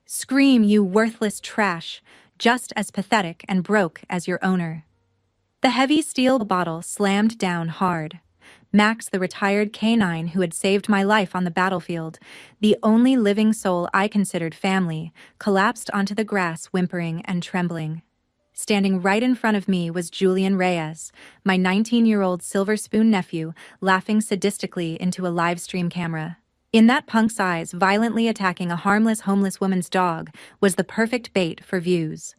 Scream, you worthless trash, just as pathetic and broke as your owner. The heavy steel bottle slammed down hard. Max, the retired canine who had saved my life on the battlefield, the only living soul I considered family, collapsed onto the grass, whimpering and trembling. Standing right in front of me was Julian Reyes, my 19-year-old Silver Spoon nephew, laughing sadistically into a live stream camera. In that punk's eyes, violently attacking a harmless homeless woman's dog was the perfect bait for views.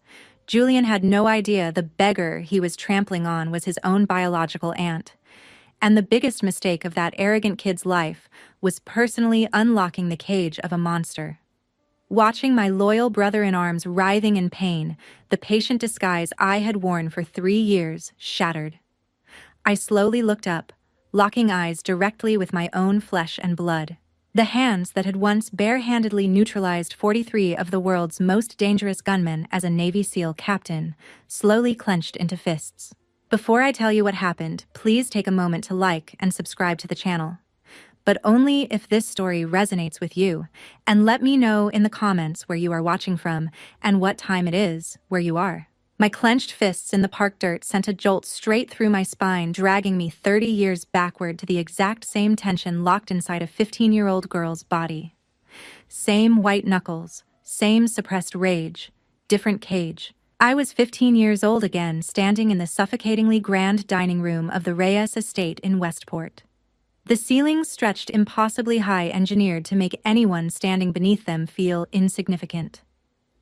Julian had no idea the beggar he was trampling on was his own biological aunt. And the biggest mistake of that arrogant kid's life was personally unlocking the cage of a monster. Watching my loyal brother-in-arms writhing in pain, the patient disguise I had worn for 3 years shattered. I slowly looked up, locking eyes directly with my own flesh and blood. The hands that had once barehandedly neutralized 43 of the world's most dangerous gunmen as a Navy SEAL captain slowly clenched into fists. Before I tell you what happened, please take a moment to like and subscribe to the channel. But only if this story resonates with you, and let me know in the comments where you are watching from and what time it is where you are. My clenched fists in the park dirt sent a jolt straight through my spine, dragging me 30 years backward to the exact same tension locked inside a 15-year-old girl's body. Same white knuckles, same suppressed rage, different cage. I was 15 years old again, standing in the suffocatingly grand dining room of the Reyes estate in Westport. The ceilings stretched impossibly high, engineered to make anyone standing beneath them feel insignificant.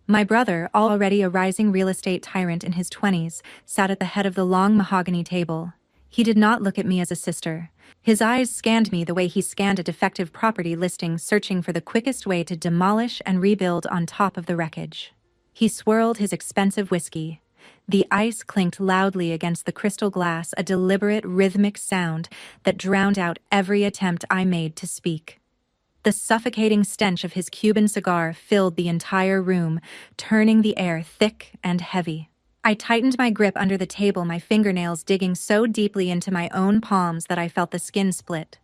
My brother, already a rising real estate tyrant in his 20s, sat at the head of the long mahogany table. He did not look at me as a sister. His eyes scanned me the way he scanned a defective property listing, searching for the quickest way to demolish and rebuild on top of the wreckage. He swirled his expensive whiskey. The ice clinked loudly against the crystal glass, a deliberate, rhythmic sound that drowned out every attempt I made to speak. The suffocating stench of his Cuban cigar filled the entire room, turning the air thick and heavy. I tightened my grip under the table, my fingernails digging so deeply into my own palms that I felt the skin split.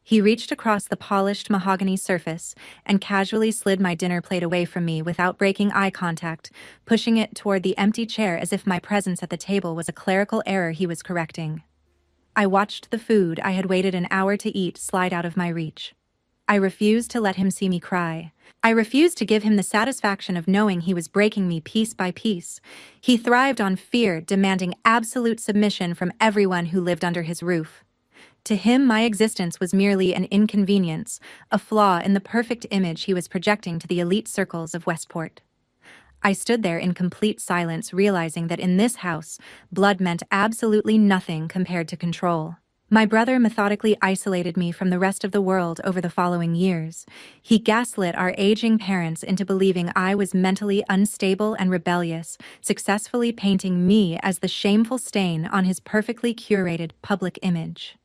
He reached across the polished mahogany surface and casually slid my dinner plate away from me without breaking eye contact, pushing it toward the empty chair as if my presence at the table was a clerical error he was correcting. I watched the food I had waited an hour to eat slide out of my reach. I refused to let him see me cry. I refused to give him the satisfaction of knowing he was breaking me piece by piece. He thrived on fear, demanding absolute submission from everyone who lived under his roof. To him, my existence was merely an inconvenience, a flaw in the perfect image he was projecting to the elite circles of Westport. I stood there in complete silence, realizing that in this house, blood meant absolutely nothing compared to control. My brother methodically isolated me from the rest of the world over the following years. He gaslit our aging parents into believing I was mentally unstable and rebellious, successfully painting me as the shameful stain on his perfectly curated public image.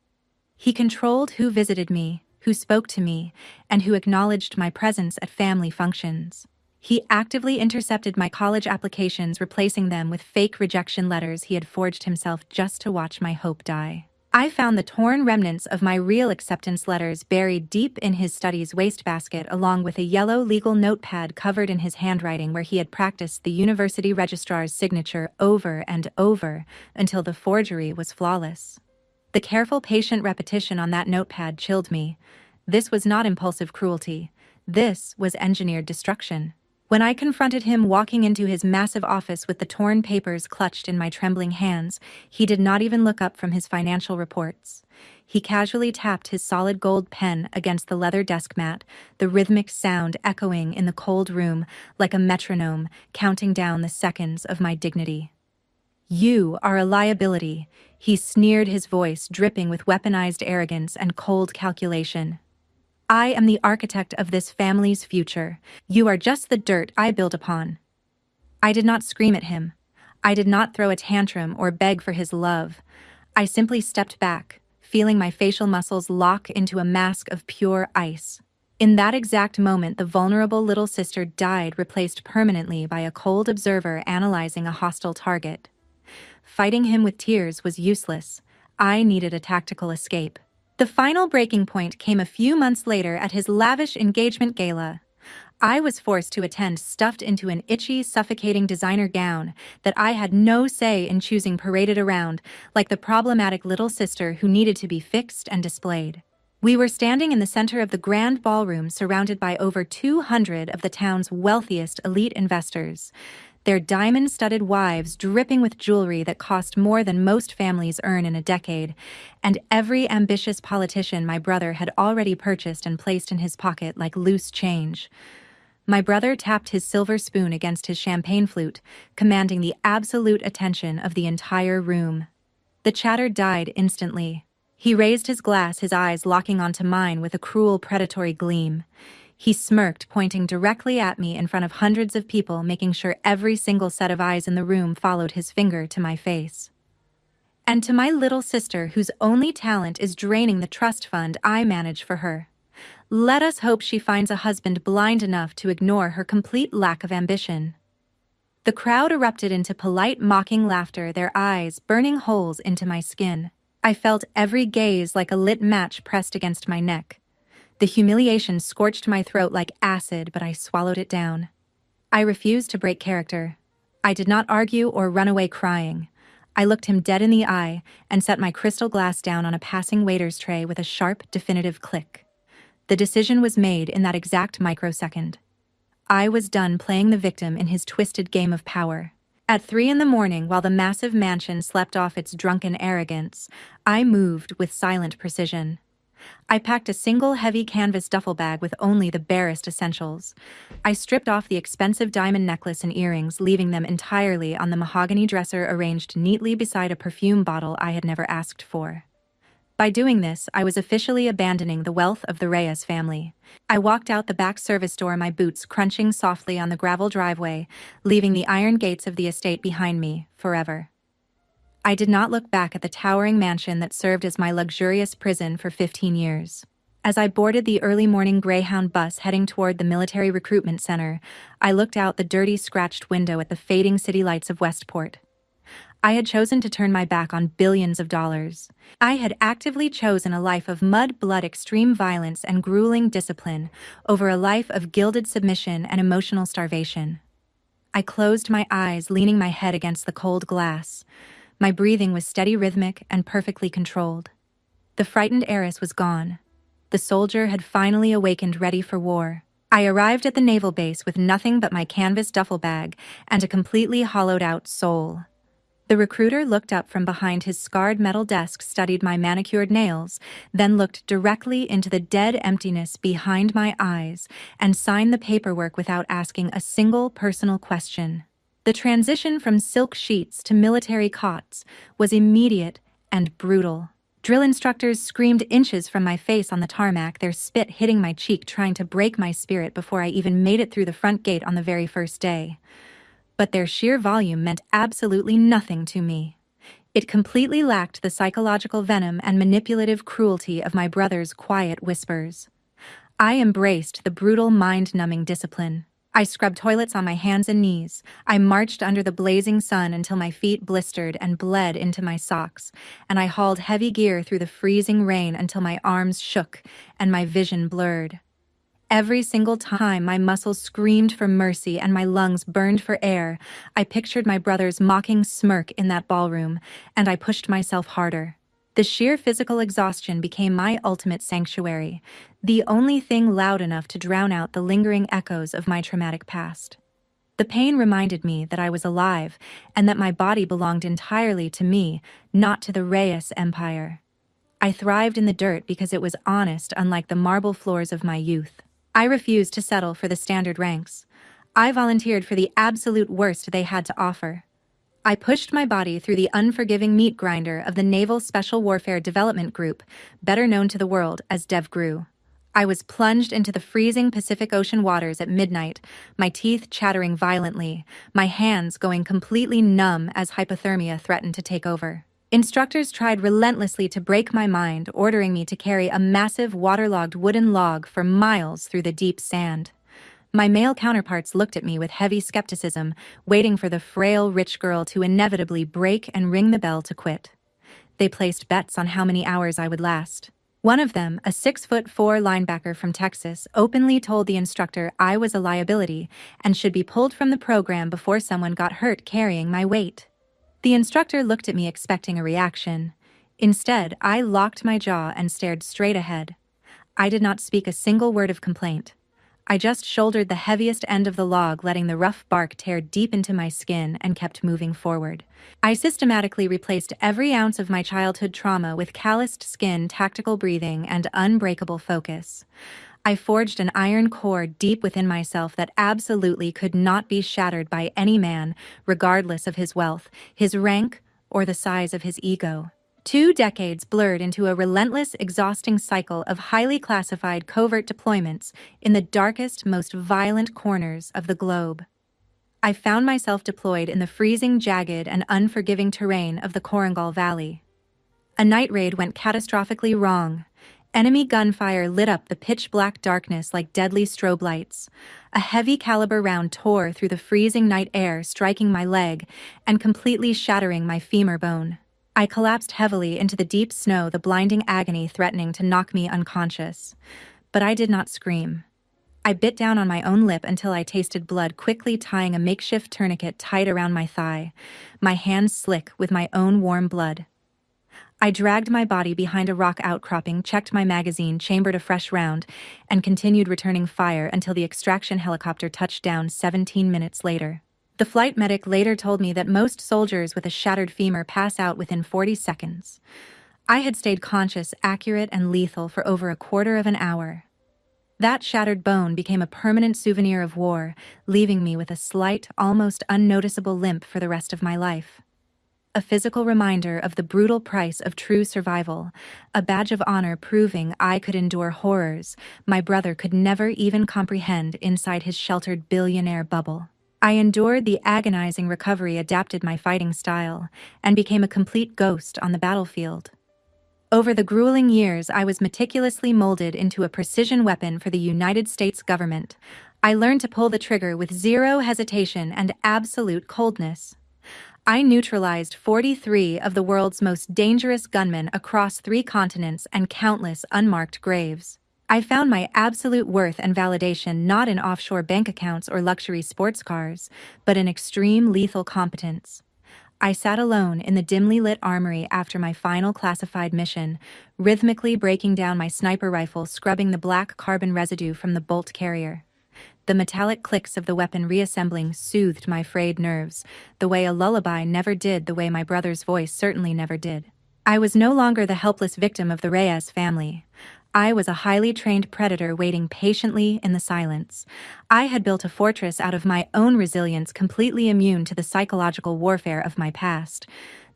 He controlled who visited me, who spoke to me, and who acknowledged my presence at family functions. He actively intercepted my college applications, replacing them with fake rejection letters he had forged himself just to watch my hope die. I found the torn remnants of my real acceptance letters buried deep in his study's wastebasket, along with a yellow legal notepad covered in his handwriting where he had practiced the university registrar's signature over and over until the forgery was flawless. The careful, patient repetition on that notepad chilled me. This was not impulsive cruelty. This was engineered destruction. When I confronted him walking into his massive office with the torn papers clutched in my trembling hands, he did not even look up from his financial reports. He casually tapped his solid gold pen against the leather desk mat, the rhythmic sound echoing in the cold room like a metronome, counting down the seconds of my dignity. "You are a liability," he sneered, his voice dripping with weaponized arrogance and cold calculation. "I am the architect of this family's future. You are just the dirt I build upon." I did not scream at him. I did not throw a tantrum or beg for his love. I simply stepped back, feeling my facial muscles lock into a mask of pure ice. In that exact moment, the vulnerable little sister died, replaced permanently by a cold observer analyzing a hostile target. Fighting him with tears was useless. I needed a tactical escape. The final breaking point came a few months later at his lavish engagement gala. I was forced to attend stuffed into an itchy, suffocating designer gown that I had no say in choosing paraded around, like the problematic little sister who needed to be fixed and displayed. We were standing in the center of the grand ballroom surrounded by over 200 of the town's wealthiest elite investors, their diamond-studded wives dripping with jewelry that cost more than most families earn in a decade, and every ambitious politician my brother had already purchased and placed in his pocket like loose change. My brother tapped his silver spoon against his champagne flute, commanding the absolute attention of the entire room. The chatter died instantly. He raised his glass, his eyes locking onto mine with a cruel, predatory gleam. He smirked, pointing directly at me in front of hundreds of people, making sure every single set of eyes in the room followed his finger to my face. And to my little sister, whose only talent is draining the trust fund I manage for her. Let us hope she finds a husband blind enough to ignore her complete lack of ambition. The crowd erupted into polite, mocking laughter, their eyes burning holes into my skin. I felt every gaze like a lit match pressed against my neck. The humiliation scorched my throat like acid, but I swallowed it down. I refused to break character. I did not argue or run away crying. I looked him dead in the eye and set my crystal glass down on a passing waiter's tray with a sharp, definitive click. The decision was made in that exact microsecond. I was done playing the victim in his twisted game of power. At 3 a.m, while the massive mansion slept off its drunken arrogance, I moved with silent precision. I packed a single heavy canvas duffel bag with only the barest essentials. I stripped off the expensive diamond necklace and earrings, leaving them entirely on the mahogany dresser arranged neatly beside a perfume bottle I had never asked for. By doing this, I was officially abandoning the wealth of the Reyes family. I walked out the back service door, my boots crunching softly on the gravel driveway, leaving the iron gates of the estate behind me forever. I did not look back at the towering mansion that served as my luxurious prison for 15 years. As I boarded the early morning Greyhound bus heading toward the military recruitment center, I looked out the dirty, scratched window at the fading city lights of Westport. I had chosen to turn my back on billions of dollars. I had actively chosen a life of mud, blood, extreme violence, and grueling discipline over a life of gilded submission and emotional starvation. I closed my eyes, leaning my head against the cold glass. My breathing was steady, rhythmic, and perfectly controlled. The frightened heiress was gone. The soldier had finally awakened, ready for war. I arrived at the naval base with nothing but my canvas duffel bag and a completely hollowed-out soul. The recruiter looked up from behind his scarred metal desk, studied my manicured nails, then looked directly into the dead emptiness behind my eyes and signed the paperwork without asking a single personal question. The transition from silk sheets to military cots was immediate and brutal. Drill instructors screamed inches from my face on the tarmac, their spit hitting my cheek, trying to break my spirit before I even made it through the front gate on the very first day. But their sheer volume meant absolutely nothing to me. It completely lacked the psychological venom and manipulative cruelty of my brother's quiet whispers. I embraced the brutal, mind-numbing discipline. I scrubbed toilets on my hands and knees. I marched under the blazing sun until my feet blistered and bled into my socks, and I hauled heavy gear through the freezing rain until my arms shook and my vision blurred. Every single time my muscles screamed for mercy and my lungs burned for air, I pictured my brother's mocking smirk in that ballroom, and I pushed myself harder. The sheer physical exhaustion became my ultimate sanctuary, the only thing loud enough to drown out the lingering echoes of my traumatic past. The pain reminded me that I was alive and that my body belonged entirely to me, not to the Reyes Empire. I thrived in the dirt because it was honest, unlike the marble floors of my youth. I refused to settle for the standard ranks. I volunteered for the absolute worst they had to offer. I pushed my body through the unforgiving meat grinder of the Naval Special Warfare Development Group, better known to the world as DevGru. I was plunged into the freezing Pacific Ocean waters at midnight, my teeth chattering violently, my hands going completely numb as hypothermia threatened to take over. Instructors tried relentlessly to break my mind, ordering me to carry a massive waterlogged wooden log for miles through the deep sand. My male counterparts looked at me with heavy skepticism, waiting for the frail rich girl to inevitably break and ring the bell to quit. They placed bets on how many hours I would last. One of them, a 6'4" linebacker from Texas, openly told the instructor I was a liability and should be pulled from the program before someone got hurt carrying my weight. The instructor looked at me expecting a reaction. Instead, I locked my jaw and stared straight ahead. I did not speak a single word of complaint. I just shouldered the heaviest end of the log, letting the rough bark tear deep into my skin, and kept moving forward. I systematically replaced every ounce of my childhood trauma with calloused skin, tactical breathing, and unbreakable focus. I forged an iron core deep within myself that absolutely could not be shattered by any man, regardless of his wealth, his rank, or the size of his ego. 2 decades blurred into a relentless, exhausting cycle of highly classified covert deployments in the darkest, most violent corners of the globe. I found myself deployed in the freezing, jagged, and unforgiving terrain of the Korengal Valley. A night raid went catastrophically wrong. Enemy gunfire lit up the pitch-black darkness like deadly strobe lights. A heavy-caliber round tore through the freezing night air, striking my leg and completely shattering my femur bone. I collapsed heavily into the deep snow, the blinding agony threatening to knock me unconscious. But I did not scream. I bit down on my own lip until I tasted blood, quickly tying a makeshift tourniquet tight around my thigh, my hands slick with my own warm blood. I dragged my body behind a rock outcropping, checked my magazine, chambered a fresh round, and continued returning fire until the extraction helicopter touched down 17 minutes later. The flight medic later told me that most soldiers with a shattered femur pass out within 40 seconds. I had stayed conscious, accurate, and lethal for over a quarter of an hour. That shattered bone became a permanent souvenir of war, leaving me with a slight, almost unnoticeable limp for the rest of my life. A physical reminder of the brutal price of true survival, a badge of honor proving I could endure horrors my brother could never even comprehend inside his sheltered billionaire bubble. I endured the agonizing recovery, adapted my fighting style, and became a complete ghost on the battlefield. Over the grueling years, I was meticulously molded into a precision weapon for the United States government. I learned to pull the trigger with zero hesitation and absolute coldness. I neutralized 43 of the world's most dangerous gunmen across 3 continents and countless unmarked graves. I found my absolute worth and validation not in offshore bank accounts or luxury sports cars, but in extreme lethal competence. I sat alone in the dimly lit armory after my final classified mission, rhythmically breaking down my sniper rifle, scrubbing the black carbon residue from the bolt carrier. The metallic clicks of the weapon reassembling soothed my frayed nerves, the way a lullaby never did, the way my brother's voice certainly never did. I was no longer the helpless victim of the Reyes family. I was a highly trained predator waiting patiently in the silence. I had built a fortress out of my own resilience, completely immune to the psychological warfare of my past.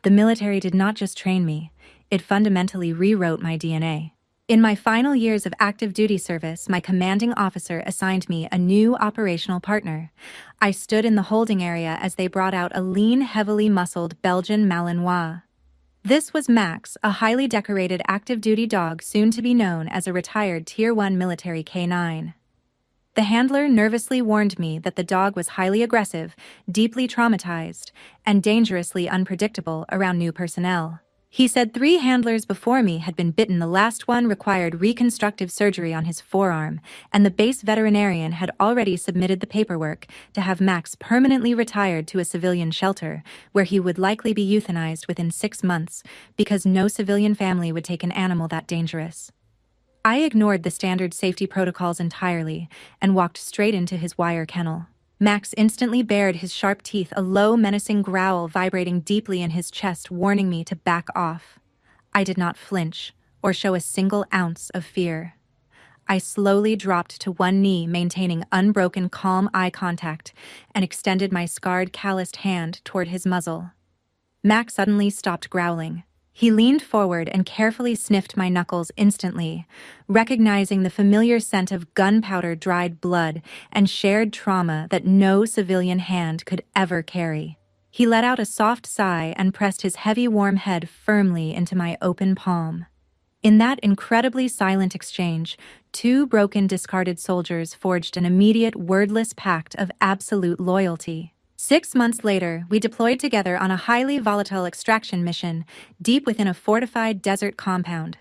The military did not just train me, it fundamentally rewrote my DNA. In my final years of active duty service, my commanding officer assigned me a new operational partner. I stood in the holding area as they brought out a lean, heavily muscled Belgian Malinois. This was Max, a highly decorated active-duty dog soon to be known as a retired Tier 1 military K9. The handler nervously warned me that the dog was highly aggressive, deeply traumatized, and dangerously unpredictable around new personnel. He said 3 handlers before me had been bitten. The last one required reconstructive surgery on his forearm, and the base veterinarian had already submitted the paperwork to have Max permanently retired to a civilian shelter, where he would likely be euthanized within 6 months, because no civilian family would take an animal that dangerous. I ignored the standard safety protocols entirely and walked straight into his wire kennel. Max instantly bared his sharp teeth, a low, menacing growl vibrating deeply in his chest, warning me to back off. I did not flinch or show a single ounce of fear. I slowly dropped to one knee, maintaining unbroken, calm eye contact, and extended my scarred, calloused hand toward his muzzle. Max suddenly stopped growling. He leaned forward and carefully sniffed my knuckles instantly, recognizing the familiar scent of gunpowder, dried blood, and shared trauma that no civilian hand could ever carry. He let out a soft sigh and pressed his heavy, warm head firmly into my open palm. In that incredibly silent exchange, 2 broken, discarded soldiers forged an immediate, wordless pact of absolute loyalty. 6 months later, we deployed together on a highly volatile extraction mission deep within a fortified desert compound.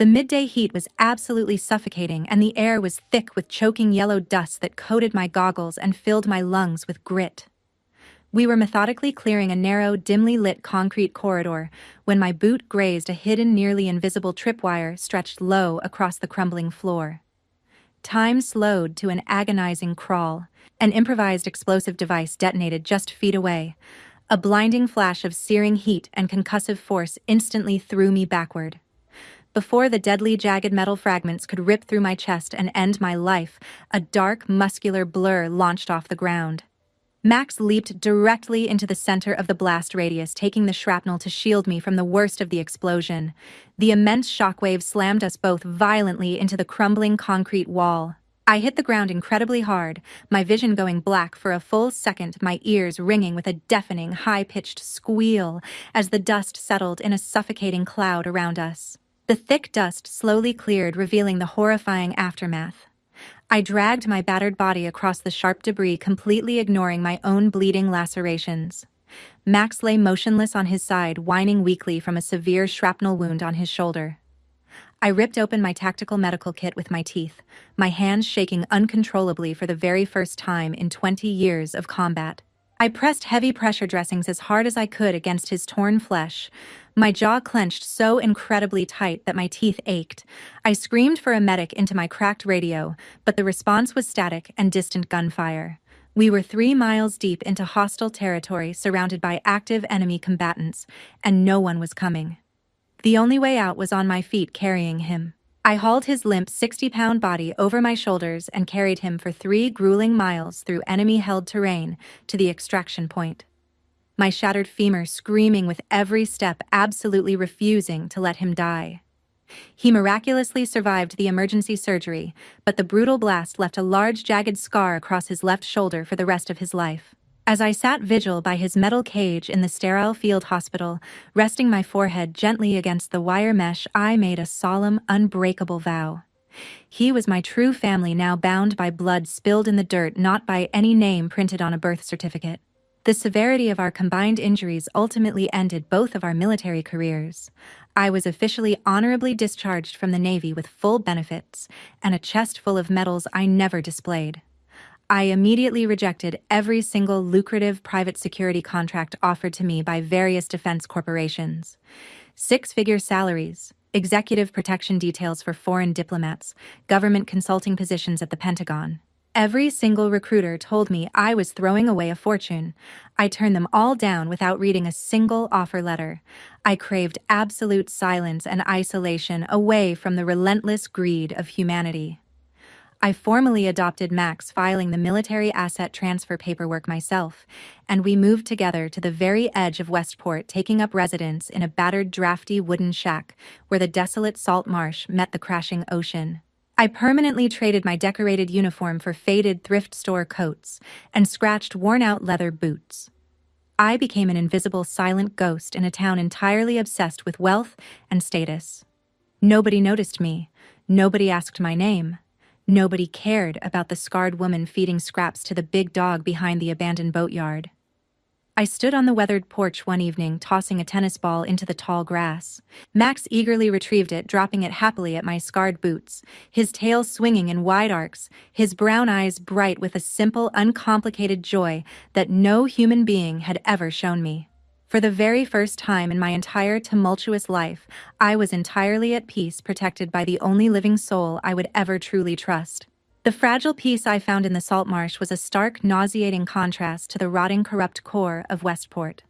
The midday heat was absolutely suffocating, and the air was thick with choking yellow dust that coated my goggles and filled my lungs with grit. We were methodically clearing a narrow, dimly lit concrete corridor when my boot grazed a hidden, nearly invisible tripwire stretched low across the crumbling floor. Time slowed to an agonizing crawl. An improvised explosive device detonated just feet away. A blinding flash of searing heat and concussive force instantly threw me backward. Before the deadly, jagged metal fragments could rip through my chest and end my life, a dark, muscular blur launched off the ground. Max leaped directly into the center of the blast radius, taking the shrapnel to shield me from the worst of the explosion. The immense shockwave slammed us both violently into the crumbling concrete wall. I hit the ground incredibly hard, my vision going black for a full second, my ears ringing with a deafening, high-pitched squeal as the dust settled in a suffocating cloud around us. The thick dust slowly cleared, revealing the horrifying aftermath. I dragged my battered body across the sharp debris, completely ignoring my own bleeding lacerations. Max lay motionless on his side, whining weakly from a severe shrapnel wound on his shoulder. I ripped open my tactical medical kit with my teeth, my hands shaking uncontrollably for the very first time in 20 years of combat. I pressed heavy pressure dressings as hard as I could against his torn flesh, my jaw clenched so incredibly tight that my teeth ached. I screamed for a medic into my cracked radio, but the response was static and distant gunfire. We were 3 miles deep into hostile territory, surrounded by active enemy combatants, and no one was coming. The only way out was on my feet, carrying him. I hauled his limp 60-pound body over my shoulders and carried him for 3 grueling miles through enemy-held terrain to the extraction point. My shattered femur screaming with every step, absolutely refusing to let him die. He miraculously survived the emergency surgery, but the brutal blast left a large, jagged scar across his left shoulder for the rest of his life. As I sat vigil by his metal cage in the sterile field hospital, resting my forehead gently against the wire mesh, I made a solemn, unbreakable vow. He was my true family, now bound by blood spilled in the dirt, not by any name printed on a birth certificate. The severity of our combined injuries ultimately ended both of our military careers. I was officially honorably discharged from the Navy with full benefits and a chest full of medals I never displayed. I immediately rejected every single lucrative private security contract offered to me by various defense corporations. 6-figure salaries, executive protection details for foreign diplomats, government consulting positions at the Pentagon. Every single recruiter told me I was throwing away a fortune. I turned them all down without reading a single offer letter. I craved absolute silence and isolation, away from the relentless greed of humanity. I formally adopted Max, filing the military asset transfer paperwork myself, and we moved together to the very edge of Westport, taking up residence in a battered, drafty wooden shack where the desolate salt marsh met the crashing ocean. I permanently traded my decorated uniform for faded thrift store coats and scratched, worn-out leather boots. I became an invisible, silent ghost in a town entirely obsessed with wealth and status. Nobody noticed me. Nobody asked my name. Nobody cared about the scarred woman feeding scraps to the big dog behind the abandoned boatyard. I stood on the weathered porch one evening, tossing a tennis ball into the tall grass. Max eagerly retrieved it, dropping it happily at my scarred boots, his tail swinging in wide arcs, his brown eyes bright with a simple, uncomplicated joy that no human being had ever shown me. For the very first time in my entire tumultuous life, I was entirely at peace, protected by the only living soul I would ever truly trust. The fragile peace I found in the salt marsh was a stark, nauseating contrast to the rotting, corrupt core of Westport.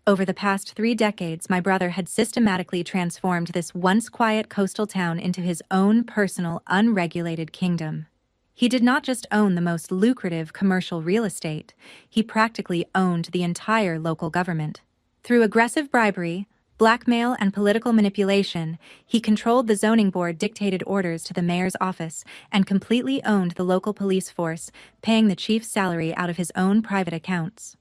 Over the past 3 decades, my brother had systematically transformed this once quiet coastal town into his own personal, unregulated kingdom. He did not just own the most lucrative commercial real estate, he practically owned the entire local government. Through aggressive bribery, blackmail, and political manipulation, he controlled the zoning board, dictated orders to the mayor's office, and completely owned the local police force, paying the chief's salary out of his own private accounts.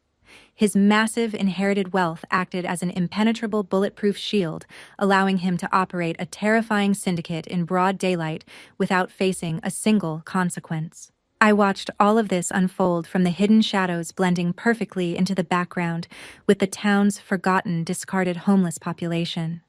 His massive inherited wealth acted as an impenetrable bulletproof shield, allowing him to operate a terrifying syndicate in broad daylight without facing a single consequence. I watched all of this unfold from the hidden shadows, blending perfectly into the background with the town's forgotten, discarded homeless population.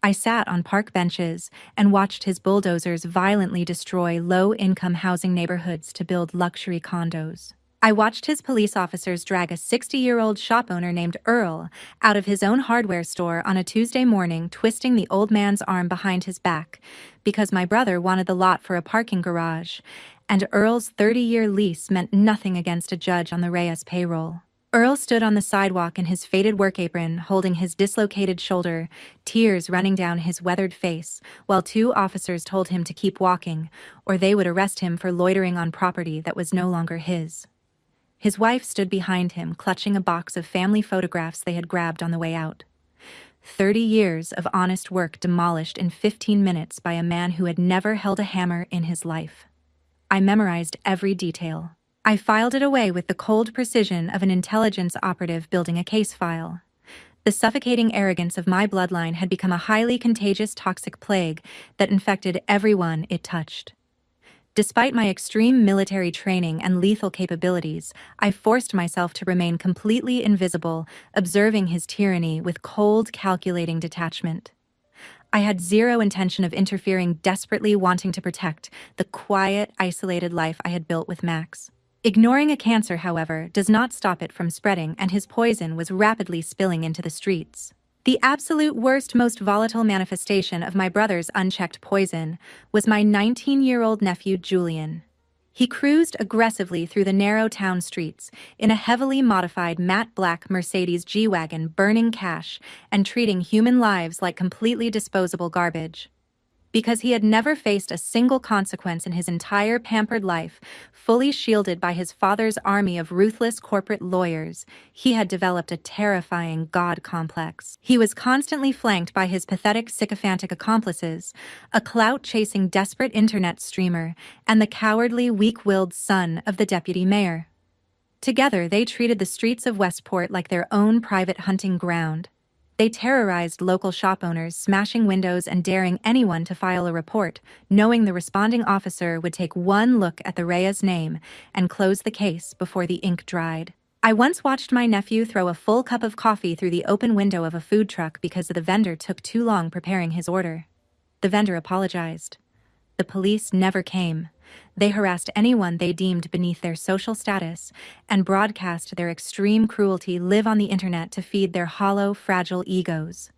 I sat on park benches and watched his bulldozers violently destroy low-income housing neighborhoods to build luxury condos. I watched his police officers drag a 60-year-old shop owner named Earl out of his own hardware store on a Tuesday morning, twisting the old man's arm behind his back because my brother wanted the lot for a parking garage, and Earl's 30-year lease meant nothing against a judge on the Reyes payroll. Earl stood on the sidewalk in his faded work apron, holding his dislocated shoulder, tears running down his weathered face, while two officers told him to keep walking, or they would arrest him for loitering on property that was no longer his. His wife stood behind him, clutching a box of family photographs they had grabbed on the way out. 30 years of honest work demolished in 15 minutes by a man who had never held a hammer in his life. I memorized every detail. I filed it away with the cold precision of an intelligence operative building a case file. The suffocating arrogance of my bloodline had become a highly contagious toxic plague that infected everyone it touched. Despite my extreme military training and lethal capabilities, I forced myself to remain completely invisible, observing his tyranny with cold, calculating detachment. I had zero intention of interfering, desperately wanting to protect the quiet, isolated life I had built with Max. Ignoring a cancer, however, does not stop it from spreading, and his poison was rapidly spilling into the streets. The absolute worst, most volatile manifestation of my brother's unchecked poison was my 19-year-old nephew, Julian. He cruised aggressively through the narrow town streets in a heavily modified matte black Mercedes G-Wagon, burning cash and treating human lives like completely disposable garbage. Because he had never faced a single consequence in his entire pampered life, fully shielded by his father's army of ruthless corporate lawyers, he had developed a terrifying God complex. He was constantly flanked by his pathetic, sycophantic accomplices, a clout-chasing, desperate internet streamer, and the cowardly, weak-willed son of the deputy mayor. Together, they treated the streets of Westport like their own private hunting ground. They terrorized local shop owners, smashing windows and daring anyone to file a report, knowing the responding officer would take one look at the Reyes name and close the case before the ink dried. I once watched my nephew throw a full cup of coffee through the open window of a food truck because the vendor took too long preparing his order. The vendor apologized. The police never came. They harassed anyone they deemed beneath their social status and broadcast their extreme cruelty live on the internet to feed their hollow, fragile egos.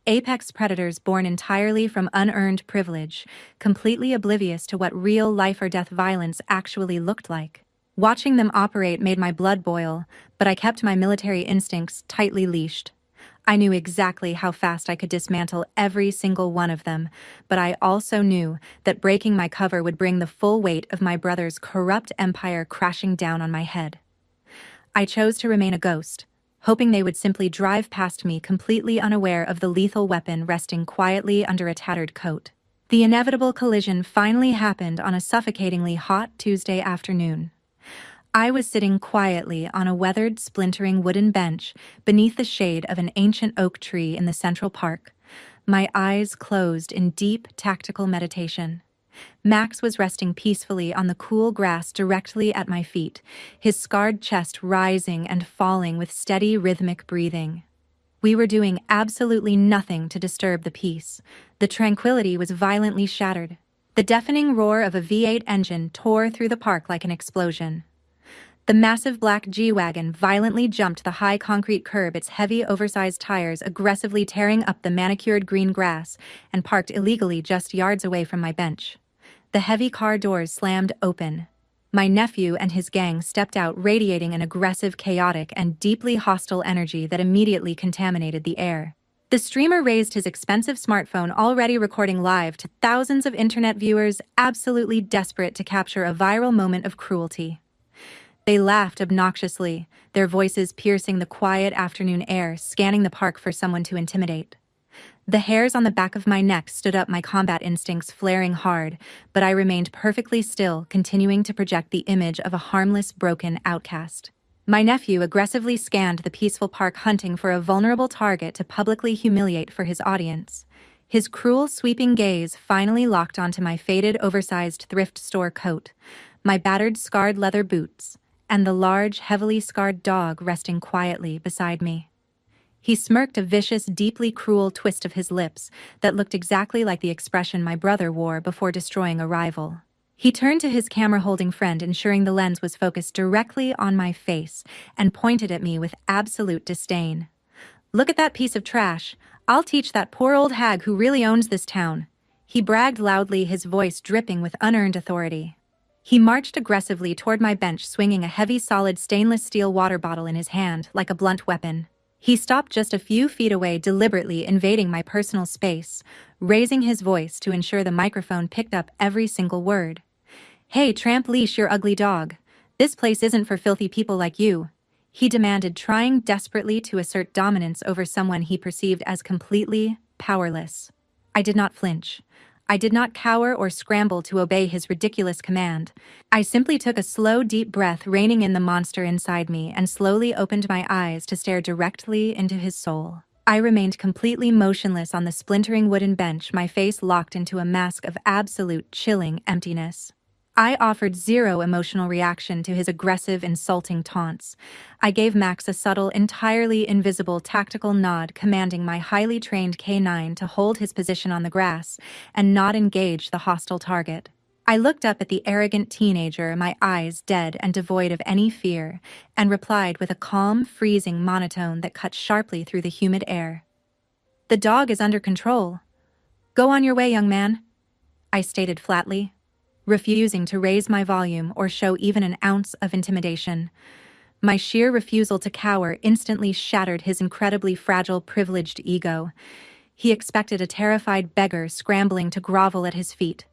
Apex predators born entirely from unearned privilege, completely oblivious to what real life-or-death violence actually looked like. Watching them operate made my blood boil, but I kept my military instincts tightly leashed. I knew exactly how fast I could dismantle every single one of them, but I also knew that breaking my cover would bring the full weight of my brother's corrupt empire crashing down on my head. I chose to remain a ghost, hoping they would simply drive past me completely unaware of the lethal weapon resting quietly under a tattered coat. The inevitable collision finally happened on a suffocatingly hot Tuesday afternoon. I was sitting quietly on a weathered, splintering wooden bench beneath the shade of an ancient oak tree in the Central Park, my eyes closed in deep, tactical meditation. Max was resting peacefully on the cool grass directly at my feet, his scarred chest rising and falling with steady, rhythmic breathing. We were doing absolutely nothing to disturb the peace. The tranquility was violently shattered. The deafening roar of a V8 engine tore through the park like an explosion. The massive black G-Wagon violently jumped the high concrete curb, its heavy, oversized tires aggressively tearing up the manicured green grass, and parked illegally just yards away from my bench. The heavy car doors slammed open. My nephew and his gang stepped out, radiating an aggressive, chaotic, and deeply hostile energy that immediately contaminated the air. The streamer raised his expensive smartphone, already recording live to thousands of internet viewers, absolutely desperate to capture a viral moment of cruelty. They laughed obnoxiously, their voices piercing the quiet afternoon air, scanning the park for someone to intimidate. The hairs on the back of my neck stood up, my combat instincts flaring hard, but I remained perfectly still, continuing to project the image of a harmless, broken outcast. My nephew aggressively scanned the peaceful park, hunting for a vulnerable target to publicly humiliate for his audience. His cruel, sweeping gaze finally locked onto my faded, oversized thrift store coat, my battered, scarred leather boots, and the large, heavily scarred dog resting quietly beside me. He smirked a vicious, deeply cruel twist of his lips that looked exactly like the expression my brother wore before destroying a rival. He turned to his camera-holding friend, ensuring the lens was focused directly on my face, and pointed at me with absolute disdain. "Look at that piece of trash. I'll teach that poor old hag who really owns this town." He bragged loudly, his voice dripping with unearned authority. He marched aggressively toward my bench, swinging a heavy, solid stainless steel water bottle in his hand like a blunt weapon. He stopped just a few feet away, deliberately invading my personal space, raising his voice to ensure the microphone picked up every single word. "Hey, tramp, leash your ugly dog. This place isn't for filthy people like you," he demanded, trying desperately to assert dominance over someone he perceived as completely powerless. I did not flinch. I did not cower or scramble to obey his ridiculous command. I simply took a slow, deep breath, reining in the monster inside me, and slowly opened my eyes to stare directly into his soul. I remained completely motionless on the splintering wooden bench, my face locked into a mask of absolute, chilling emptiness. I offered zero emotional reaction to his aggressive, insulting taunts. I gave Max a subtle, entirely invisible tactical nod, commanding my highly trained K9 to hold his position on the grass and not engage the hostile target. I looked up at the arrogant teenager, my eyes dead and devoid of any fear, and replied with a calm, freezing monotone that cut sharply through the humid air. "The dog is under control. Go on your way, young man," I stated flatly, refusing to raise my volume or show even an ounce of intimidation. My sheer refusal to cower instantly shattered his incredibly fragile, privileged ego. He expected a terrified beggar scrambling to grovel at his feet.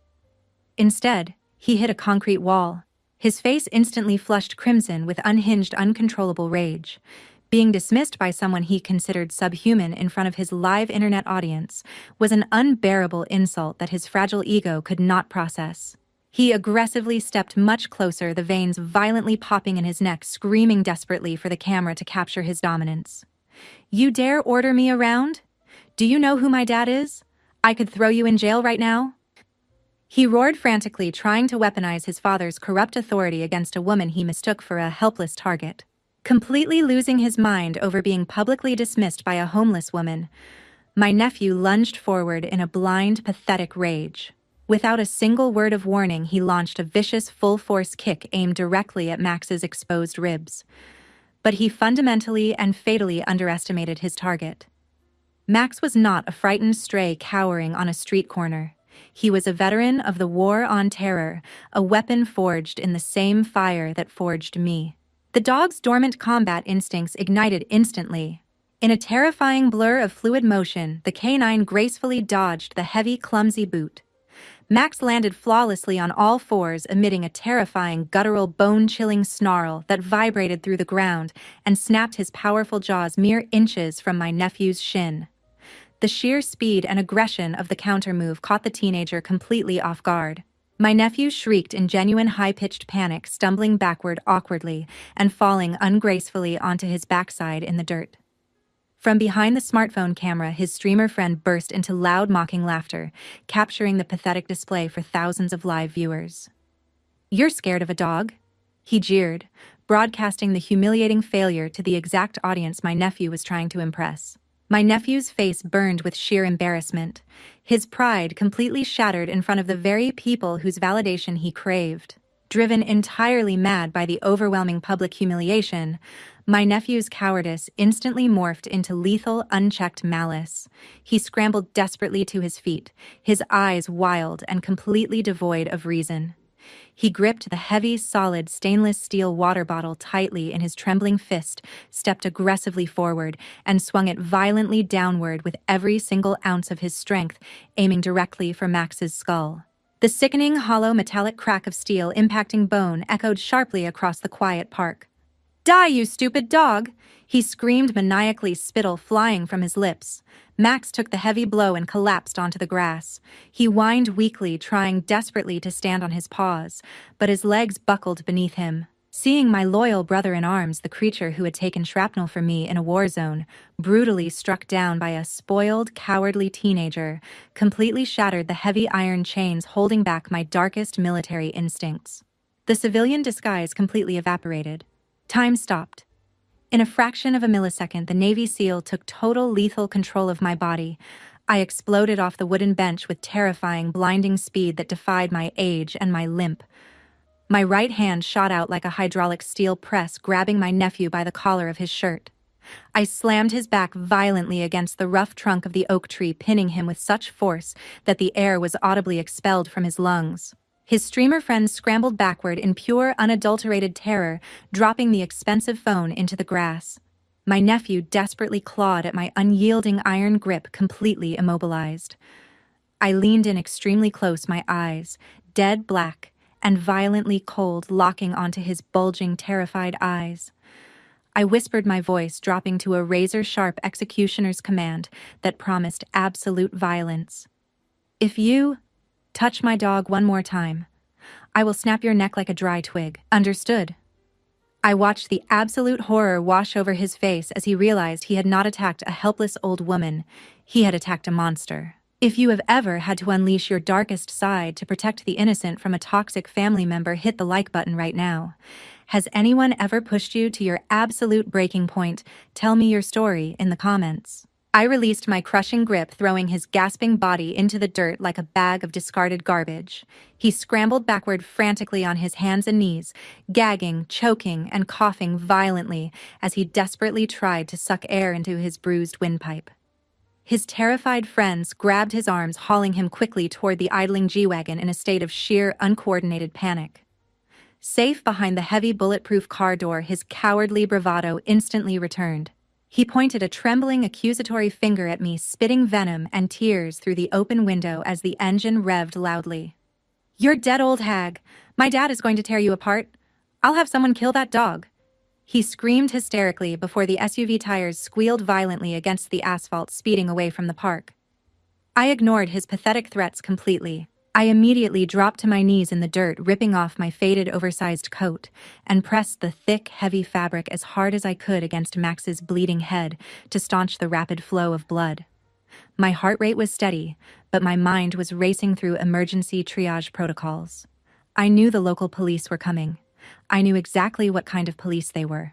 Instead, he hit a concrete wall. His face instantly flushed crimson with unhinged, uncontrollable rage. Being dismissed by someone he considered subhuman in front of his live internet audience was an unbearable insult that his fragile ego could not process. He aggressively stepped much closer, the veins violently popping in his neck, screaming desperately for the camera to capture his dominance. "You dare order me around? Do you know who my dad is? I could throw you in jail right now." He roared frantically, trying to weaponize his father's corrupt authority against a woman he mistook for a helpless target. Completely losing his mind over being publicly dismissed by a homeless woman, my nephew lunged forward in a blind, pathetic rage. Without a single word of warning, he launched a vicious, full-force kick aimed directly at Max's exposed ribs. But he fundamentally and fatally underestimated his target. Max was not a frightened stray cowering on a street corner. He was a veteran of the War on Terror, a weapon forged in the same fire that forged me. The dog's dormant combat instincts ignited instantly. In a terrifying blur of fluid motion, the canine gracefully dodged the heavy, clumsy boot. Max landed flawlessly on all fours, emitting a terrifying, guttural, bone-chilling snarl that vibrated through the ground and snapped his powerful jaws mere inches from my nephew's shin. The sheer speed and aggression of the counter-move caught the teenager completely off guard. My nephew shrieked in genuine high-pitched panic, stumbling backward awkwardly and falling ungracefully onto his backside in the dirt. From behind the smartphone camera, his streamer friend burst into loud, mocking laughter, capturing the pathetic display for thousands of live viewers. "You're scared of a dog?" he jeered, broadcasting the humiliating failure to the exact audience my nephew was trying to impress. My nephew's face burned with sheer embarrassment, his pride completely shattered in front of the very people whose validation he craved. Driven entirely mad by the overwhelming public humiliation, my nephew's cowardice instantly morphed into lethal, unchecked malice. He scrambled desperately to his feet, his eyes wild and completely devoid of reason. He gripped the heavy, solid, stainless steel water bottle tightly in his trembling fist, stepped aggressively forward, and swung it violently downward with every single ounce of his strength, aiming directly for Max's skull. The sickening, hollow, metallic crack of steel impacting bone echoed sharply across the quiet park. "Die, you stupid dog!" he screamed maniacally, spittle flying from his lips. Max took the heavy blow and collapsed onto the grass. He whined weakly, trying desperately to stand on his paws, but his legs buckled beneath him. Seeing my loyal brother-in-arms, the creature who had taken shrapnel from me in a war zone, brutally struck down by a spoiled, cowardly teenager, completely shattered the heavy iron chains holding back my darkest military instincts. The civilian disguise completely evaporated. Time stopped. In a fraction of a millisecond, the Navy SEAL took total lethal control of my body. I exploded off the wooden bench with terrifying, blinding speed that defied my age and my limp. My right hand shot out like a hydraulic steel press, grabbing my nephew by the collar of his shirt. I slammed his back violently against the rough trunk of the oak tree, pinning him with such force that the air was audibly expelled from his lungs. His streamer friends scrambled backward in pure, unadulterated terror, dropping the expensive phone into the grass. My nephew desperately clawed at my unyielding iron grip, completely immobilized. I leaned in extremely close, my eyes, dead black and violently cold, locking onto his bulging, terrified eyes. I whispered, my voice dropping to a razor-sharp executioner's command that promised absolute violence. "If you touch my dog one more time, I will snap your neck like a dry twig. Understood?" I watched the absolute horror wash over his face as he realized he had not attacked a helpless old woman. He had attacked a monster. If you have ever had to unleash your darkest side to protect the innocent from a toxic family member, hit the like button right now. Has anyone ever pushed you to your absolute breaking point? Tell me your story in the comments. I released my crushing grip, throwing his gasping body into the dirt like a bag of discarded garbage. He scrambled backward frantically on his hands and knees, gagging, choking, and coughing violently as he desperately tried to suck air into his bruised windpipe. His terrified friends grabbed his arms, hauling him quickly toward the idling G-Wagon in a state of sheer, uncoordinated panic. Safe behind the heavy bulletproof car door, his cowardly bravado instantly returned. He pointed a trembling, accusatory finger at me, spitting venom and tears through the open window as the engine revved loudly. "You're dead, old hag. My dad is going to tear you apart. I'll have someone kill that dog." He screamed hysterically before the SUV tires squealed violently against the asphalt, speeding away from the park. I ignored his pathetic threats completely. I immediately dropped to my knees in the dirt, ripping off my faded, oversized coat, and pressed the thick, heavy fabric as hard as I could against Max's bleeding head to staunch the rapid flow of blood. My heart rate was steady, but my mind was racing through emergency triage protocols. I knew the local police were coming. I knew exactly what kind of police they were.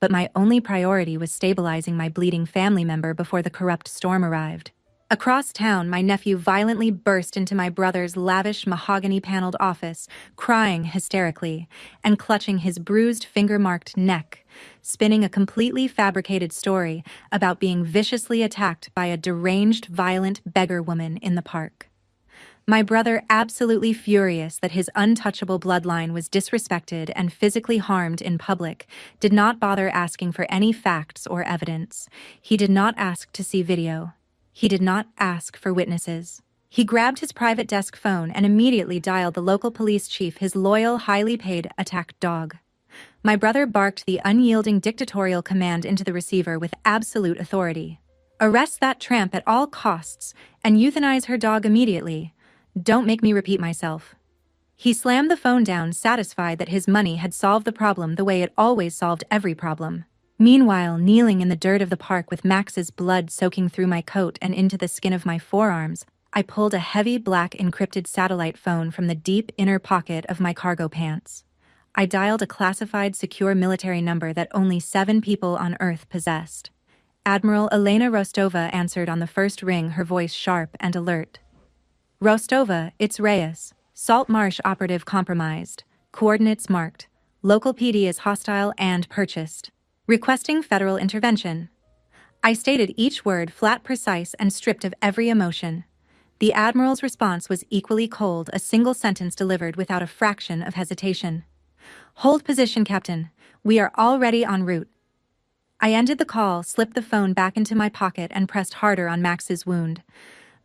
But my only priority was stabilizing my bleeding family member before the corrupt storm arrived. Across town, my nephew violently burst into my brother's lavish mahogany-paneled office, crying hysterically and clutching his bruised, finger-marked neck, spinning a completely fabricated story about being viciously attacked by a deranged, violent beggar woman in the park. My brother, absolutely furious that his untouchable bloodline was disrespected and physically harmed in public, did not bother asking for any facts or evidence. He did not ask to see video. He did not ask for witnesses. He grabbed his private desk phone and immediately dialed the local police chief, his loyal, highly paid attack dog. My brother barked the unyielding dictatorial command into the receiver with absolute authority. "Arrest that tramp at all costs and euthanize her dog immediately. Don't make me repeat myself." He slammed the phone down, satisfied that his money had solved the problem the way it always solved every problem. Meanwhile, kneeling in the dirt of the park with Max's blood soaking through my coat and into the skin of my forearms, I pulled a heavy black encrypted satellite phone from the deep inner pocket of my cargo pants. I dialed a classified secure military number that only 7 people on Earth possessed. Admiral Elena Rostova answered on the first ring, her voice sharp and alert. "Rostova, it's Reyes. Salt Marsh operative compromised. Coordinates marked. Local PD is hostile and purchased. Requesting federal intervention." I stated each word flat, precise, and stripped of every emotion. The Admiral's response was equally cold, a single sentence delivered without a fraction of hesitation. "Hold position, Captain. We are already en route." I ended the call, slipped the phone back into my pocket, and pressed harder on Max's wound.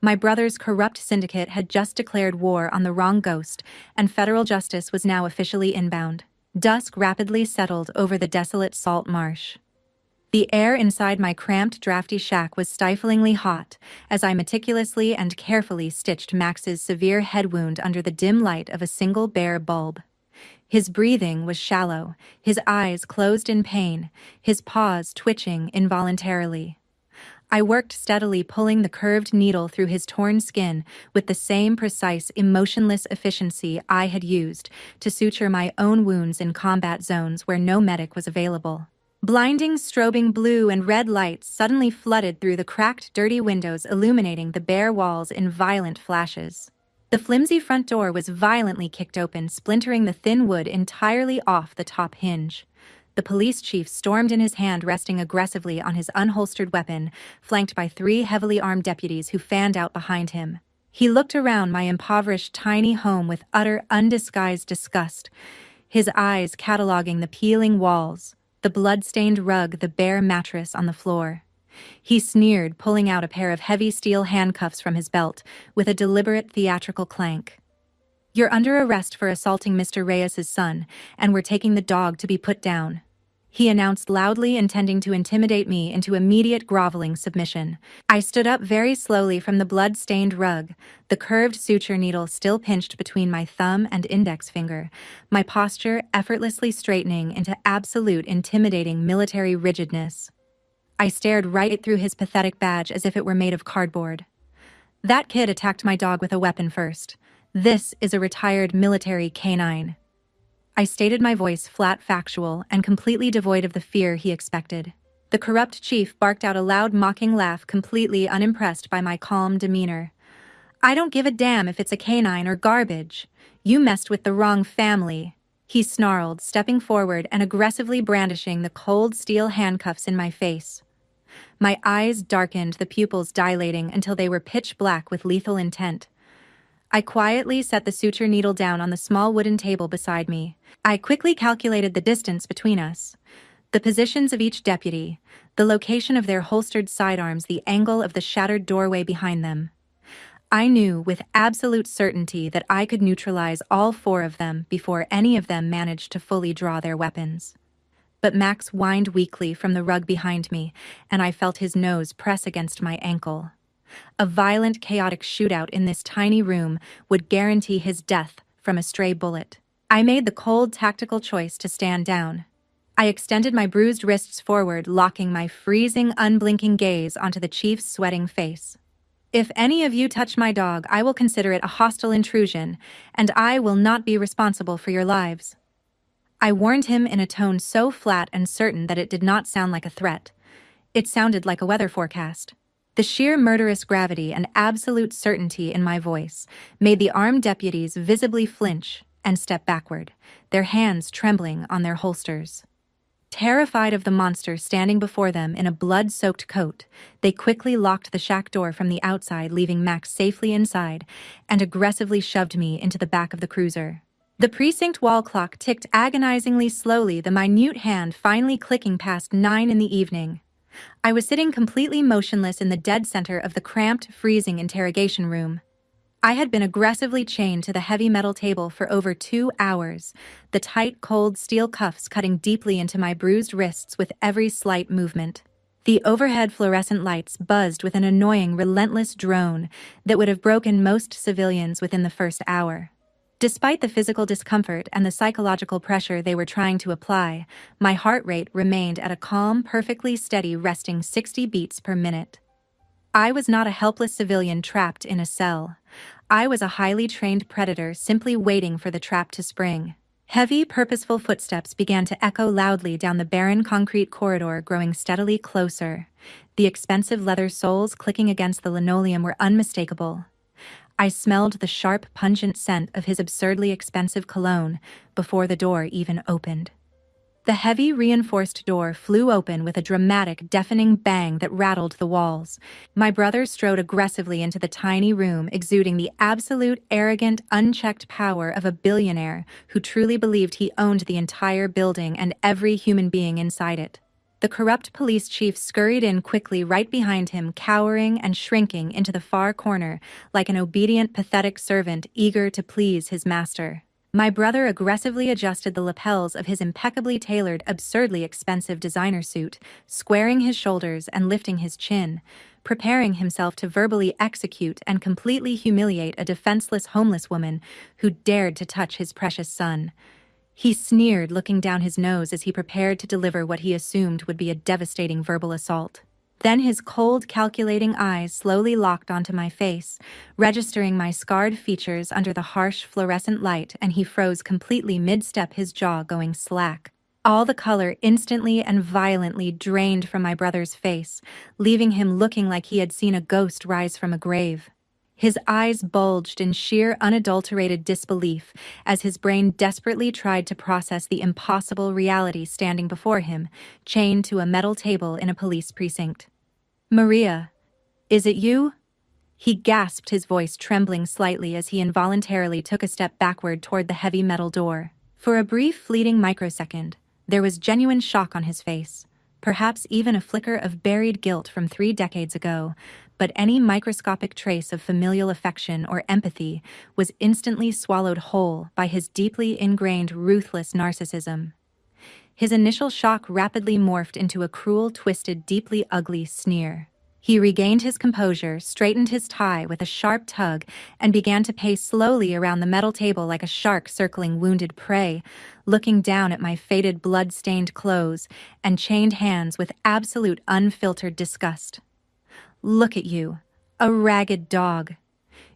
My brother's corrupt syndicate had just declared war on the wrong ghost, and federal justice was now officially inbound. Dusk rapidly settled over the desolate salt marsh. The air inside my cramped, drafty shack was stiflingly hot as I meticulously and carefully stitched Max's severe head wound under the dim light of a single bare bulb. His breathing was shallow, his eyes closed in pain, his paws twitching involuntarily. I worked steadily, pulling the curved needle through his torn skin with the same precise, emotionless efficiency I had used to suture my own wounds in combat zones where no medic was available. Blinding strobing blue and red lights suddenly flooded through the cracked, dirty windows, illuminating the bare walls in violent flashes. The flimsy front door was violently kicked open, splintering the thin wood entirely off the top hinge. The police chief stormed in, his hand resting aggressively on his unholstered weapon, flanked by 3 heavily armed deputies who fanned out behind him. He looked around my impoverished tiny home with utter, undisguised disgust, his eyes cataloging the peeling walls, the blood-stained rug, the bare mattress on the floor. He sneered, pulling out a pair of heavy steel handcuffs from his belt, with a deliberate theatrical clank. "You're under arrest for assaulting Mr. Reyes's son, and we're taking the dog to be put down," he announced loudly, intending to intimidate me into immediate groveling submission. I stood up very slowly from the blood-stained rug, the curved suture needle still pinched between my thumb and index finger, my posture effortlessly straightening into absolute intimidating military rigidness. I stared right through his pathetic badge as if it were made of cardboard. "That kid attacked my dog with a weapon first. This is a retired military canine." I stated, my voice flat, factual, and completely devoid of the fear he expected. The corrupt chief barked out a loud, mocking laugh, completely unimpressed by my calm demeanor. "I don't give a damn if it's a canine or garbage. You messed with the wrong family," he snarled, stepping forward and aggressively brandishing the cold steel handcuffs in my face. My eyes darkened, the pupils dilating until they were pitch black with lethal intent. I quietly set the suture needle down on the small wooden table beside me. I quickly calculated the distance between us, the positions of each deputy, the location of their holstered sidearms, the angle of the shattered doorway behind them. I knew with absolute certainty that I could neutralize all 4 of them before any of them managed to fully draw their weapons. But Max whined weakly from the rug behind me, and I felt his nose press against my ankle. A violent, chaotic shootout in this tiny room would guarantee his death from a stray bullet. I made the cold, tactical choice to stand down. I extended my bruised wrists forward, locking my freezing, unblinking gaze onto the chief's sweating face. "If any of you touch my dog, I will consider it a hostile intrusion, and I will not be responsible for your lives," I warned him in a tone so flat and certain that it did not sound like a threat. It sounded like a weather forecast. The sheer murderous gravity and absolute certainty in my voice made the armed deputies visibly flinch and step backward, their hands trembling on their holsters. Terrified of the monster standing before them in a blood-soaked coat, they quickly locked the shack door from the outside, leaving Max safely inside, and aggressively shoved me into the back of the cruiser. The precinct wall clock ticked agonizingly slowly, the minute hand finally clicking past 9 in the evening. I was sitting completely motionless in the dead center of the cramped, freezing interrogation room. I had been aggressively chained to the heavy metal table for over 2 hours, the tight, cold steel cuffs cutting deeply into my bruised wrists with every slight movement. The overhead fluorescent lights buzzed with an annoying, relentless drone that would have broken most civilians within the first hour. Despite the physical discomfort and the psychological pressure they were trying to apply, my heart rate remained at a calm, perfectly steady, resting 60 beats per minute. I was not a helpless civilian trapped in a cell. I was a highly trained predator simply waiting for the trap to spring. Heavy, purposeful footsteps began to echo loudly down the barren concrete corridor, growing steadily closer. The expensive leather soles clicking against the linoleum were unmistakable. I smelled the sharp, pungent scent of his absurdly expensive cologne before the door even opened. The heavy, reinforced door flew open with a dramatic, deafening bang that rattled the walls. My brother strode aggressively into the tiny room, exuding the absolute, arrogant, unchecked power of a billionaire who truly believed he owned the entire building and every human being inside it. The corrupt police chief scurried in quickly right behind him, cowering and shrinking into the far corner like an obedient, pathetic servant eager to please his master. My brother aggressively adjusted the lapels of his impeccably tailored, absurdly expensive designer suit, squaring his shoulders and lifting his chin, preparing himself to verbally execute and completely humiliate a defenseless homeless woman who dared to touch his precious son. He sneered, looking down his nose as he prepared to deliver what he assumed would be a devastating verbal assault. Then his cold, calculating eyes slowly locked onto my face, registering my scarred features under the harsh fluorescent light, and he froze completely mid-step, his jaw going slack. All the color instantly and violently drained from my brother's face, leaving him looking like he had seen a ghost rise from a grave. His eyes bulged in sheer unadulterated disbelief as his brain desperately tried to process the impossible reality standing before him, chained to a metal table in a police precinct. "Maria, is it you?" He gasped, his voice trembling slightly as he involuntarily took a step backward toward the heavy metal door. For a brief, fleeting microsecond, there was genuine shock on his face, perhaps even a flicker of buried guilt from 3 decades ago, but any microscopic trace of familial affection or empathy was instantly swallowed whole by his deeply ingrained ruthless narcissism. His initial shock rapidly morphed into a cruel, twisted, deeply ugly sneer. He regained his composure, straightened his tie with a sharp tug, and began to pace slowly around the metal table like a shark circling wounded prey, looking down at my faded, blood-stained clothes and chained hands with absolute unfiltered disgust. "Look at you, a ragged dog.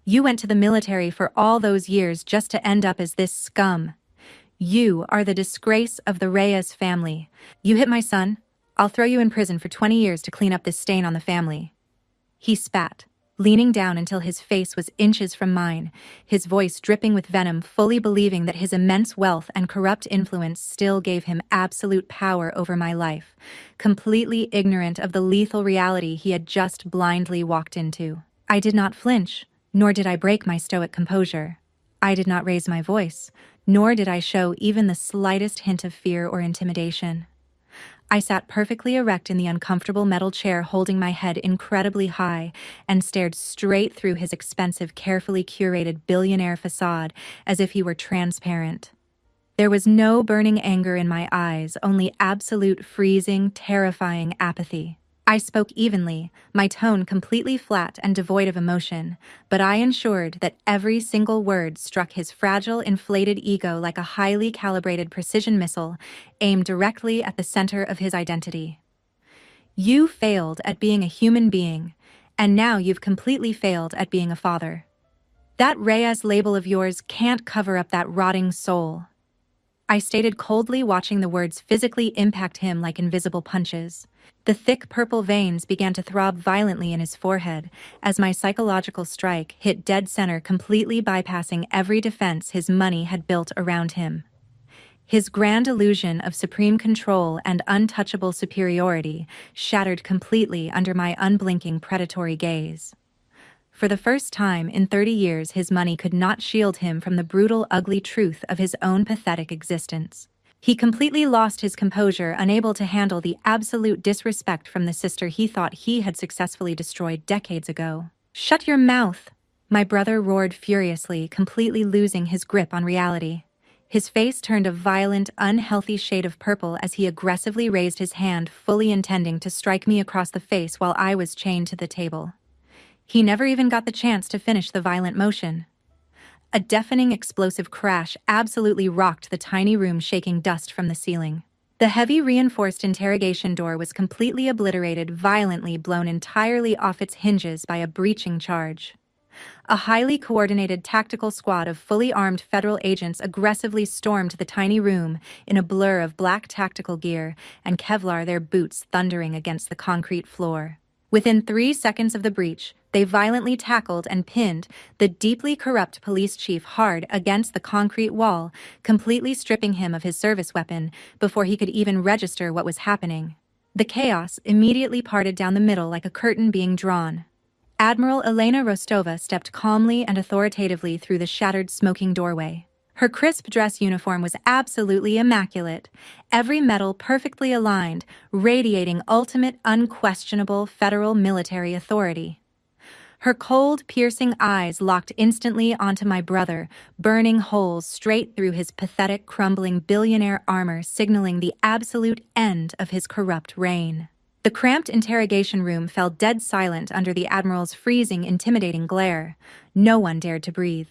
You went to the military for all those years just to end up as this scum. You are the disgrace of the Reyes family. You hit my son? I'll throw you in prison for 20 years to clean up this stain on the family." He spat, leaning down until his face was inches from mine, his voice dripping with venom, fully believing that his immense wealth and corrupt influence still gave him absolute power over my life, completely ignorant of the lethal reality he had just blindly walked into. I did not flinch, nor did I break my stoic composure. I did not raise my voice, nor did I show even the slightest hint of fear or intimidation. I sat perfectly erect in the uncomfortable metal chair, holding my head incredibly high, and stared straight through his expensive, carefully curated billionaire facade as if he were transparent. There was no burning anger in my eyes, only absolute, freezing, terrifying apathy. I spoke evenly, my tone completely flat and devoid of emotion, but I ensured that every single word struck his fragile, inflated ego like a highly calibrated precision missile aimed directly at the center of his identity. "You failed at being a human being, and now you've completely failed at being a father. That Reyes label of yours can't cover up that rotting soul." I stated coldly, watching the words physically impact him like invisible punches. The thick purple veins began to throb violently in his forehead as my psychological strike hit dead center, completely bypassing every defense his money had built around him. His grand illusion of supreme control and untouchable superiority shattered completely under my unblinking predatory gaze. For the first time in 30 years, his money could not shield him from the brutal, ugly truth of his own pathetic existence. He completely lost his composure, unable to handle the absolute disrespect from the sister he thought he had successfully destroyed decades ago. "Shut your mouth!" my brother roared furiously, completely losing his grip on reality. His face turned a violent, unhealthy shade of purple as he aggressively raised his hand, fully intending to strike me across the face while I was chained to the table. He never even got the chance to finish the violent motion. A deafening, explosive crash absolutely rocked the tiny room, shaking dust from the ceiling. The heavy, reinforced interrogation door was completely obliterated, violently blown entirely off its hinges by a breaching charge. A highly coordinated tactical squad of fully armed federal agents aggressively stormed the tiny room in a blur of black tactical gear and Kevlar, their boots thundering against the concrete floor. Within 3 seconds of the breach, they violently tackled and pinned the deeply corrupt police chief hard against the concrete wall, completely stripping him of his service weapon before he could even register what was happening. The chaos immediately parted down the middle like a curtain being drawn. Admiral Elena Rostova stepped calmly and authoritatively through the shattered, smoking doorway. Her crisp dress uniform was absolutely immaculate, every metal perfectly aligned, radiating ultimate, unquestionable federal military authority. Her cold, piercing eyes locked instantly onto my brother, burning holes straight through his pathetic, crumbling billionaire armor, signaling the absolute end of his corrupt reign. The cramped interrogation room fell dead silent under the Admiral's freezing, intimidating glare. No one dared to breathe.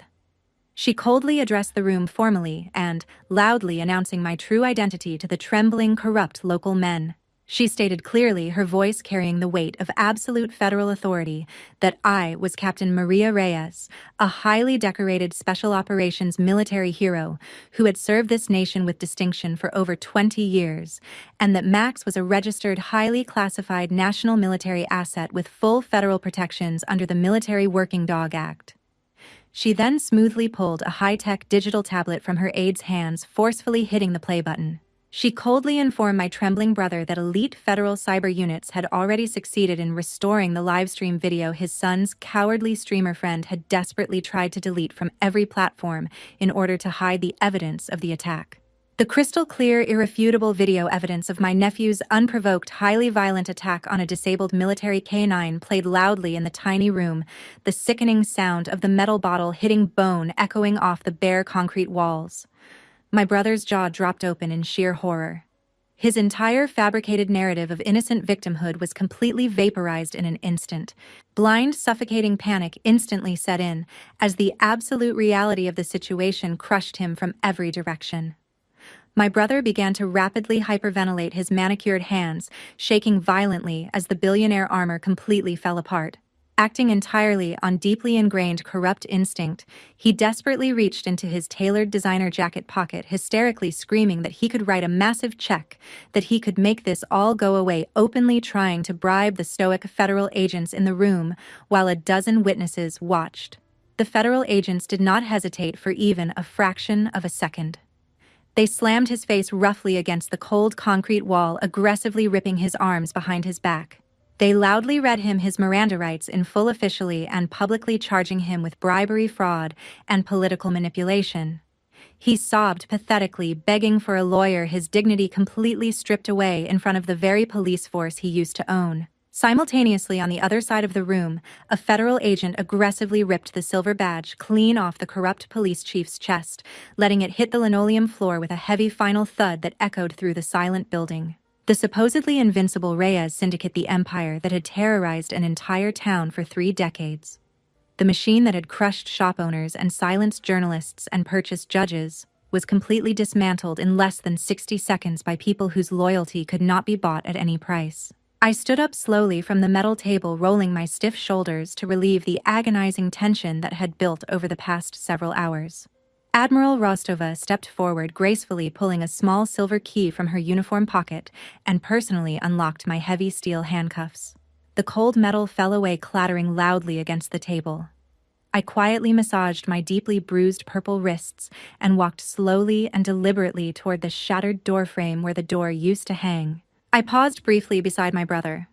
She coldly addressed the room formally and loudly announcing my true identity to the trembling, corrupt local men. She stated clearly, her voice carrying the weight of absolute federal authority, that I was Captain Maria Reyes, a highly decorated special operations military hero who had served this nation with distinction for over 20 years, and that Max was a registered, highly classified national military asset with full federal protections under the Military Working Dog Act. She then smoothly pulled a high-tech digital tablet from her aide's hands, forcefully hitting the play button. She coldly informed my trembling brother that elite federal cyber units had already succeeded in restoring the livestream video his son's cowardly streamer friend had desperately tried to delete from every platform in order to hide the evidence of the attack. The crystal-clear, irrefutable video evidence of my nephew's unprovoked, highly violent attack on a disabled military canine played loudly in the tiny room, the sickening sound of the metal bottle hitting bone echoing off the bare concrete walls. My brother's jaw dropped open in sheer horror. His entire fabricated narrative of innocent victimhood was completely vaporized in an instant. Blind, suffocating panic instantly set in, as the absolute reality of the situation crushed him from every direction. My brother began to rapidly hyperventilate, his manicured hands shaking violently as the billionaire armor completely fell apart. Acting entirely on deeply ingrained corrupt instinct, he desperately reached into his tailored designer jacket pocket, hysterically screaming that he could write a massive check, that he could make this all go away, openly trying to bribe the stoic federal agents in the room while a dozen witnesses watched. The federal agents did not hesitate for even a fraction of a second. They slammed his face roughly against the cold concrete wall, aggressively ripping his arms behind his back. They loudly read him his Miranda rights in full, officially and publicly charging him with bribery, fraud, and political manipulation. He sobbed pathetically, begging for a lawyer, his dignity completely stripped away in front of the very police force he used to own. Simultaneously, on the other side of the room, a federal agent aggressively ripped the silver badge clean off the corrupt police chief's chest, letting it hit the linoleum floor with a heavy final thud that echoed through the silent building. The supposedly invincible Reyes Syndicate, the empire that had terrorized an entire town for 3 decades. The machine that had crushed shop owners and silenced journalists and purchased judges, was completely dismantled in less than 60 seconds by people whose loyalty could not be bought at any price. I stood up slowly from the metal table, rolling my stiff shoulders to relieve the agonizing tension that had built over the past several hours. Admiral Rostova stepped forward, gracefully pulling a small silver key from her uniform pocket, and personally unlocked my heavy steel handcuffs. The cold metal fell away, clattering loudly against the table. I quietly massaged my deeply bruised purple wrists and walked slowly and deliberately toward the shattered doorframe where the door used to hang. I paused briefly beside my brother.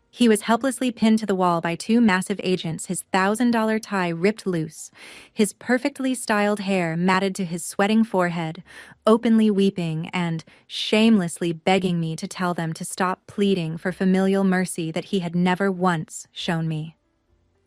He was helplessly pinned to the wall by 2 massive agents, his $1,000 tie ripped loose, his perfectly styled hair matted to his sweating forehead, openly weeping and shamelessly begging me to tell them to stop, pleading for familial mercy that he had never once shown me.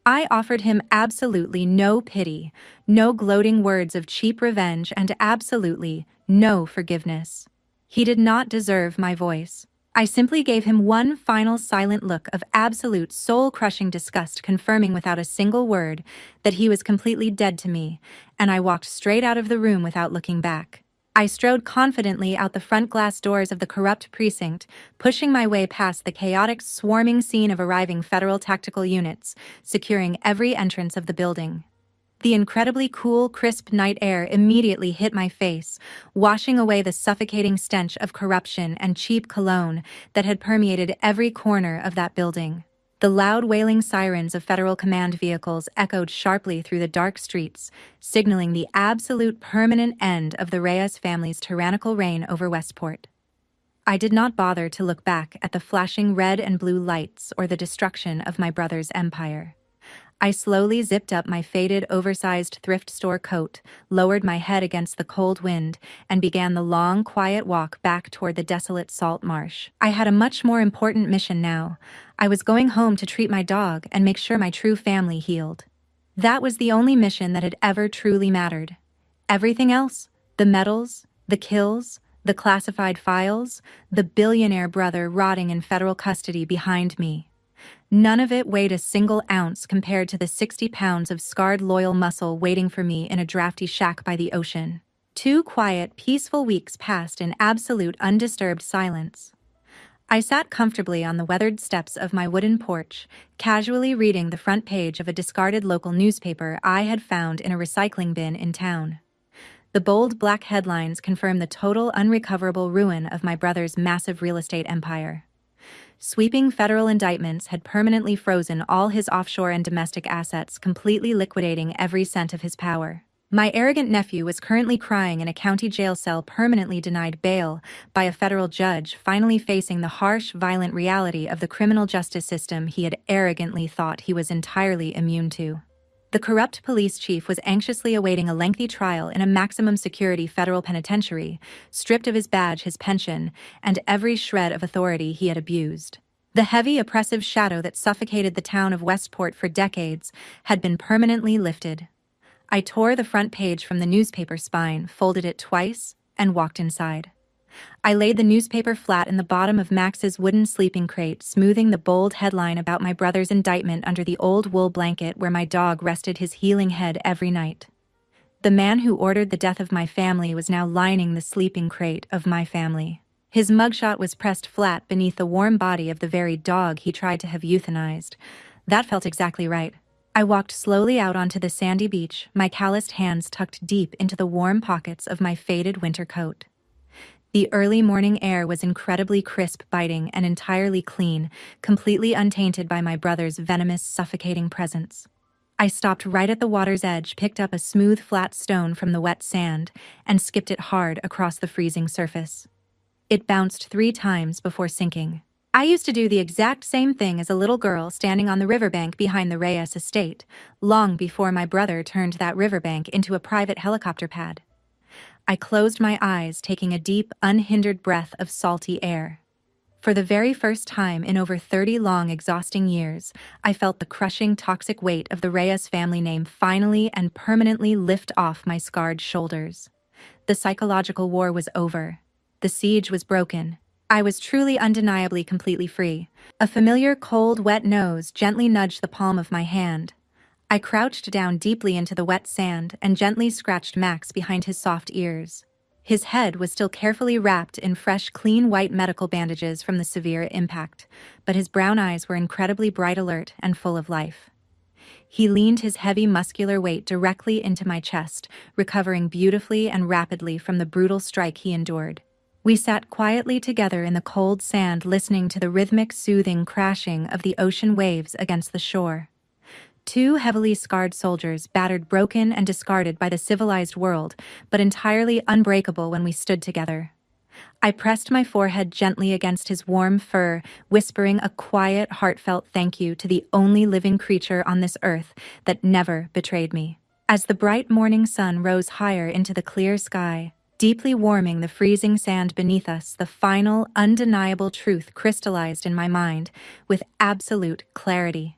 I offered him absolutely no pity, no gloating words of cheap revenge, and absolutely no forgiveness. He did not deserve my voice. I simply gave him one final silent look of absolute soul-crushing disgust, confirming without a single word that he was completely dead to me, and I walked straight out of the room without looking back. I strode confidently out the front glass doors of the corrupt precinct, pushing my way past the chaotic, swarming scene of arriving federal tactical units, securing every entrance of the building. The incredibly cool, crisp night air immediately hit my face, washing away the suffocating stench of corruption and cheap cologne that had permeated every corner of that building. The loud wailing sirens of federal command vehicles echoed sharply through the dark streets, signaling the absolute permanent end of the Reyes family's tyrannical reign over Westport. I did not bother to look back at the flashing red and blue lights or the destruction of my brother's empire. I slowly zipped up my faded, oversized thrift store coat, lowered my head against the cold wind, and began the long, quiet walk back toward the desolate salt marsh. I had a much more important mission now. I was going home to treat my dog and make sure my true family healed. That was the only mission that had ever truly mattered. Everything else, the medals, the kills, the classified files, the billionaire brother rotting in federal custody behind me. None of it weighed a single ounce compared to the 60 pounds of scarred loyal muscle waiting for me in a drafty shack by the ocean. 2 quiet, peaceful weeks passed in absolute undisturbed silence. I sat comfortably on the weathered steps of my wooden porch, casually reading the front page of a discarded local newspaper I had found in a recycling bin in town. The bold black headlines confirm the total unrecoverable ruin of my brother's massive real estate empire. Sweeping federal indictments had permanently frozen all his offshore and domestic assets, completely liquidating every cent of his power. My arrogant nephew was currently crying in a county jail cell, permanently denied bail by a federal judge, finally facing the harsh, violent reality of the criminal justice system he had arrogantly thought he was entirely immune to. The corrupt police chief was anxiously awaiting a lengthy trial in a maximum security federal penitentiary, stripped of his badge, his pension, and every shred of authority he had abused. The heavy, oppressive shadow that suffocated the town of Westport for decades had been permanently lifted. I tore the front page from the newspaper spine, folded it twice, and walked inside. I laid the newspaper flat in the bottom of Max's wooden sleeping crate, smoothing the bold headline about my brother's indictment under the old wool blanket where my dog rested his healing head every night. The man who ordered the death of my family was now lining the sleeping crate of my family. His mugshot was pressed flat beneath the warm body of the very dog he tried to have euthanized. That felt exactly right. I walked slowly out onto the sandy beach, my calloused hands tucked deep into the warm pockets of my faded winter coat. The early morning air was incredibly crisp, biting, and entirely clean, completely untainted by my brother's venomous, suffocating presence. I stopped right at the water's edge, picked up a smooth, flat stone from the wet sand, and skipped it hard across the freezing surface. It bounced 3 times before sinking. I used to do the exact same thing as a little girl standing on the riverbank behind the Reyes estate, long before my brother turned that riverbank into a private helicopter pad. I closed my eyes, taking a deep, unhindered breath of salty air. For the very first time in over 30 long, exhausting years, I felt the crushing, toxic weight of the Reyes family name finally and permanently lift off my scarred shoulders. The psychological war was over. The siege was broken. I was truly, undeniably, completely free. A familiar, cold, wet nose gently nudged the palm of my hand. I crouched down deeply into the wet sand and gently scratched Max behind his soft ears. His head was still carefully wrapped in fresh, clean white medical bandages from the severe impact, but his brown eyes were incredibly bright, alert, and full of life. He leaned his heavy, muscular weight directly into my chest, recovering beautifully and rapidly from the brutal strike he endured. We sat quietly together in the cold sand, listening to the rhythmic, soothing crashing of the ocean waves against the shore. 2 heavily scarred soldiers, battered, broken, and discarded by the civilized world, but entirely unbreakable when we stood together. I pressed my forehead gently against his warm fur, whispering a quiet, heartfelt thank you to the only living creature on this earth that never betrayed me. As the bright morning sun rose higher into the clear sky, deeply warming the freezing sand beneath us, the final, undeniable truth crystallized in my mind with absolute clarity.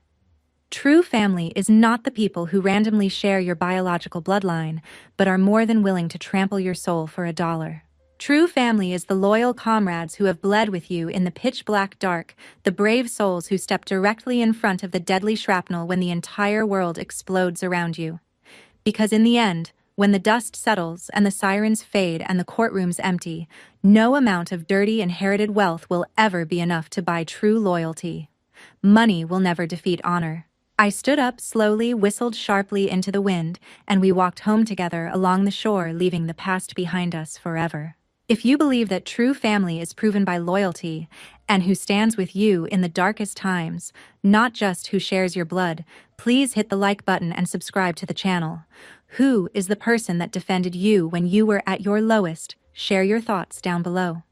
True family is not the people who randomly share your biological bloodline, but are more than willing to trample your soul for $1. True family is the loyal comrades who have bled with you in the pitch-black dark, the brave souls who step directly in front of the deadly shrapnel when the entire world explodes around you. Because in the end, when the dust settles and the sirens fade and the courtrooms empty, no amount of dirty inherited wealth will ever be enough to buy true loyalty. Money will never defeat honor. I stood up slowly, whistled sharply into the wind, and we walked home together along the shore, leaving the past behind us forever. If you believe that true family is proven by loyalty, and who stands with you in the darkest times, not just who shares your blood, please hit the like button and subscribe to the channel. Who is the person that defended you when you were at your lowest? Share your thoughts down below.